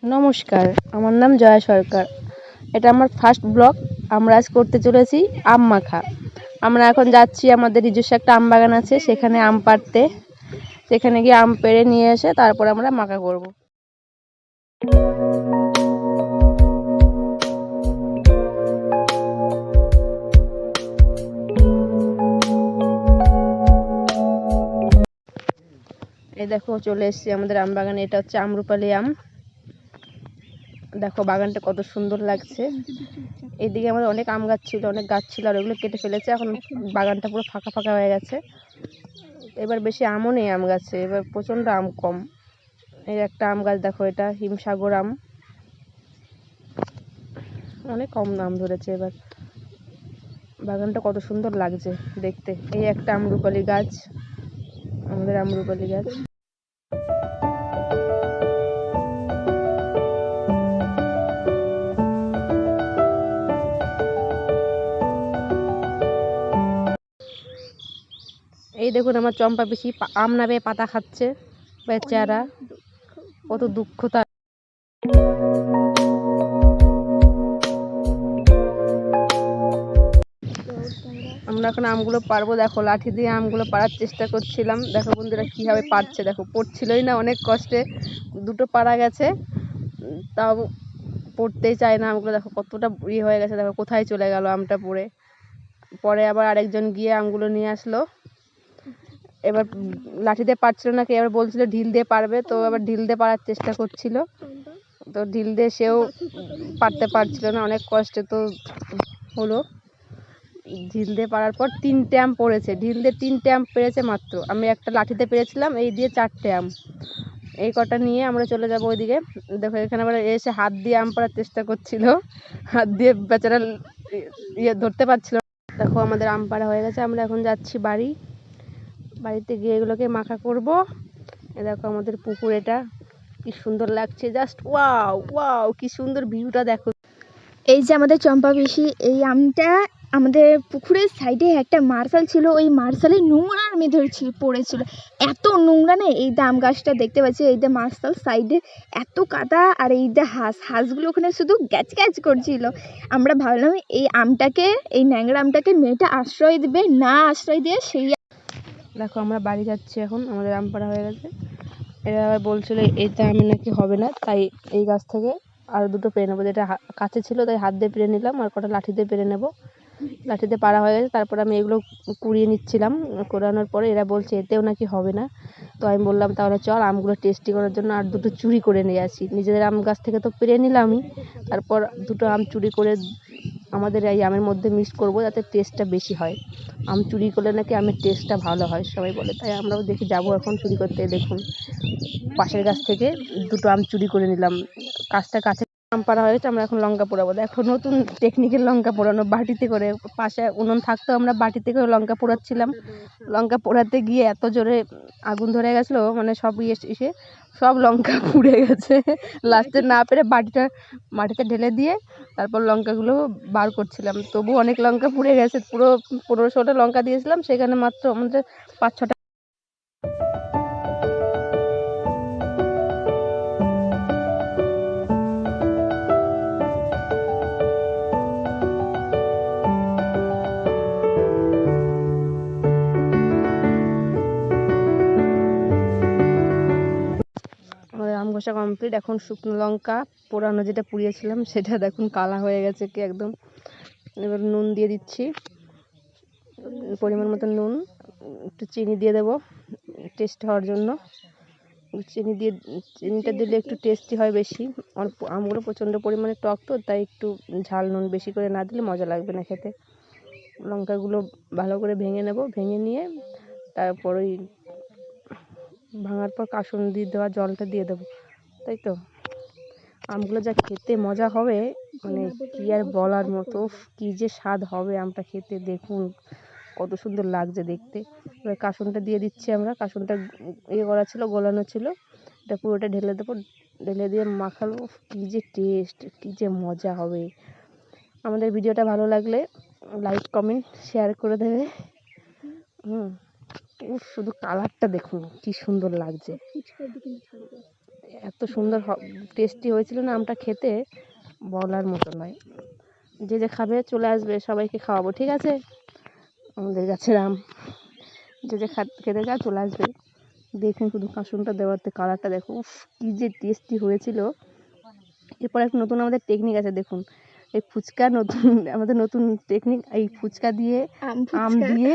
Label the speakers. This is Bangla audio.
Speaker 1: নমস্কার, আমার নাম জয়া সরকার। এটা আমার ফার্স্ট ব্লগ। আমরা আজ করতে চলেছি আম মাখা। আমরা এখন যাচ্ছি, আমাদের নিজস্ব একটা আম বাগান আছে, সেখানে আম পাড়তে। সেখানে গিয়ে আম পেড়ে নিয়ে এসে তারপর আমরা মাখা করব। এই দেখো চলে এসেছি আমাদের আম বাগানে। এটা হচ্ছে আম্রপালি আম। দেখো বাগানটা কত সুন্দর লাগছে। এইদিকে আমাদের অনেক আম গাছ ছিল, অনেক গাছ ছিল, আর ওগুলো কেটে ফেলেছে। এখন বাগানটা পুরো ফাঁকা ফাঁকা হয়ে গেছে। এবার বেশি আমও নেই আম গাছে, এবার প্রচণ্ড আম কম। এই একটা আম গাছ দেখো, এটা হিমসাগর আম, অনেক কম আম ধরেছে। এবার বাগানটা কত সুন্দর লাগছে দেখতে। এই একটা আম্রপালি গাছ, আমাদের আম্রপালি গাছ। এই দেখুন আমার চম্পা পিসি আম না পেয়ে পাতা খাচ্ছে, বেচারা, কত দুঃখ তার। আমরা এখন আমগুলো পারবো। দেখো লাঠি দিয়ে আমগুলো পাড়ার চেষ্টা করছিলাম। দেখো বন্ধুরা কীভাবে পারছে, দেখো পড়ছিলই না, অনেক কষ্টে দুটো পাড়া গেছে, তাও পড়তেই চায় না আমগুলো। দেখো কতটা ইয়ে হয়ে গেছে, দেখো কোথায় চলে গেল আমটা পড়ে। পরে আবার আরেকজন গিয়ে আমগুলো নিয়ে আসলো। এবার লাঠি দিয়ে পারছিল না, কে এবার বলছিল ঢিল দিয়ে পারবে, তো আবার ঢিল দিয়ে পারার চেষ্টা করছিল, তো ঢিল দিয়ে সেও পারতে পারছিল না, অনেক কষ্টে তো হলো। ঢিল দিয়ে পারার পর 3টে আম পড়েছে, ঢিল দিয়ে 3টে আম পেরেছে মাত্র। আমি একটা লাঠিতে পেরেছিলাম, এই দিয়ে 4টে আম। এই কটা নিয়ে আমরা চলে যাবো ওইদিকে। দেখো এখানে আবার এসে হাত দিয়ে আম পাড়ার চেষ্টা করছিল, হাত দিয়ে বেচারা ইয়ে ধরতে পারছিল। দেখো আমাদের আম পাড়া হয়ে গেছে, আমরা এখন যাচ্ছি বাড়িতে গিয়ে এগুলোকে মাখা করব। এ দেখো আমাদের পুকুর, এটা কি সুন্দর লাগছে, জাস্ট ওয়াও ওয়াও, কি সুন্দর ভিউটা দেখো।
Speaker 2: এই যে আমাদের চম্পা পিসি, এই আমটা আমাদের পুকুরের সাইডে একটা মার্শাল ছিল, ওই মার্শালে নোংরার মেয়ে পড়েছিল। এত নোংরা না, এই আম গাছটা দেখতে পাচ্ছি, এই মার্শাল সাইডে এত কাদা, আর এই হাঁসগুলো ওখানে শুধু গ্যাচ গ্যাচ করছিল। আমরা ভাবলাম এই আমটাকে, এই ন্যাংরা আমটাকে মেয়েটা আশ্রয় দেবে, না আশ্রয় দিয়ে সেই।
Speaker 1: দেখো আমরা বাড়ি যাচ্ছি এখন, আমাদের আম পাড়া হয়ে গেছে। এরা আবার বলছিল এটা আমি নাকি হবে না, তাই এই গাছ থেকে আরও দুটো পেরে নেবো। যেটা কাছে ছিল তাই হাত দিয়ে পেরে নিলাম, আর কটা লাঠি দিয়ে পেরে নেবো। লাঠিতে পাড়া হয়ে গেছে, তারপর আমি এগুলো কুড়িয়ে নিচ্ছিলাম। কুড়ানোর পরে এরা বলছে এতেও নাকি হবে না, তো আমি বললাম তাহলে চল আমগুলো টেস্টি করার জন্য আর দুটো চুরি করে নিয়ে আসি। নিজেদের আম গাছ থেকে তো পেরে নিলামই, তারপর দুটো আম চুরি করে আমাদের এই আমের মধ্যে মিক্স করব, যাতে টেস্টটা বেশি হয়। আম চুরি করলে নাকি আমের টেস্টটা ভালো হয় সবাই বলে, তাই আমরাও দেখি যাবো এখন চুরি করতে। দেখুন পাশের গাছ থেকে দুটো আম চুরি করে নিলাম, কাছটা কাছে। আম পাড়া হয়ে গেছে, আমরা এখন লঙ্কা পোড়াবো। দেখো নতুন টেকনিকের লঙ্কা পোড়ানো, বাটিতে করে। পাশে উনুন থাকতো, আমরা বাটিতে করে লঙ্কা পোড়াচ্ছিলাম। লঙ্কা পোড়াতে গিয়ে এত জোরে আগুন ধরে গেছিলো, মানে সব এসে সব লঙ্কা পুড়ে গেছে। লাস্টে না পেরে মাটিতে ঢেলে দিয়ে তারপর লঙ্কাগুলো বার করছিলাম, তবু অনেক লঙ্কা পুড়ে গেছে। পুরো 15-16টা লঙ্কা দিয়েছিলাম, সেখানে মাত্র আমাদের 5-6টা। আমাদের আম ঘষা কমপ্লিট। এখন শুকনো লঙ্কা পোড়ানো যেটা পুড়িয়েছিলাম সেটা দেখুন কালা হয়ে গেছে কি একদম। এবার নুন দিয়ে দিচ্ছি, পরিমাণ মতো নুন, একটু চিনি দিয়ে দেবো টেস্ট হওয়ার জন্য। চিনিটা দিলে একটু টেস্টি হয় বেশি। আমগুলো প্রচণ্ড পরিমাণে টক, তো তাই একটু ঝাল নুন বেশি করে না দিলে মজা লাগবে না খেতে। লঙ্কাগুলো ভালো করে ভেঙে নেব, ভেঙে নিয়ে তারপর ওই ভাঙার পর কাসুন্দি দেওয়া জলটা দিয়ে দেবো, তাই তো। আমগুলো যা খেতে মজা হবে, মানে কি আর বলার মতো, কি যে স্বাদ হবে আমটা খেতে। দেখুন কত সুন্দর লাগছে দেখতে। এবার কাসুনটা দিয়ে দিচ্ছি আমরা, কাসুনটা ইয়ে করা ছিল, গলানো ছিল, এটা পুরোটা ঢেলে দেবো। ঢেলে দিয়ে মাখালো, কী যে টেস্ট, কী যে মজা হবে। আমাদের ভিডিওটা ভালো লাগলে লাইক কমেন্ট শেয়ার করে দেবে। শুধু কালারটা দেখুন কি সুন্দর লাগছে। এত সুন্দর টেস্টি হয়েছিল না আমটা, খেতে বলার মতো নয়। যে যে খাবে চলে আসবে, সবাইকে খাওয়াবো, ঠিক আছে? আমাদের গাছের আম যে যে খেতে চাও চলে আসবে। দেখুন শুধু কাসুনটা দেওয়াতে কালারটা দেখো, উফ কী যে টেস্টি হয়েছিল। এরপর একটা নতুন আমাদের টেকনিক আছে, দেখুন এই ফুচকা নতুন আমাদের নতুন টেকনিক, এই ফুচকা দিয়ে আম দিয়ে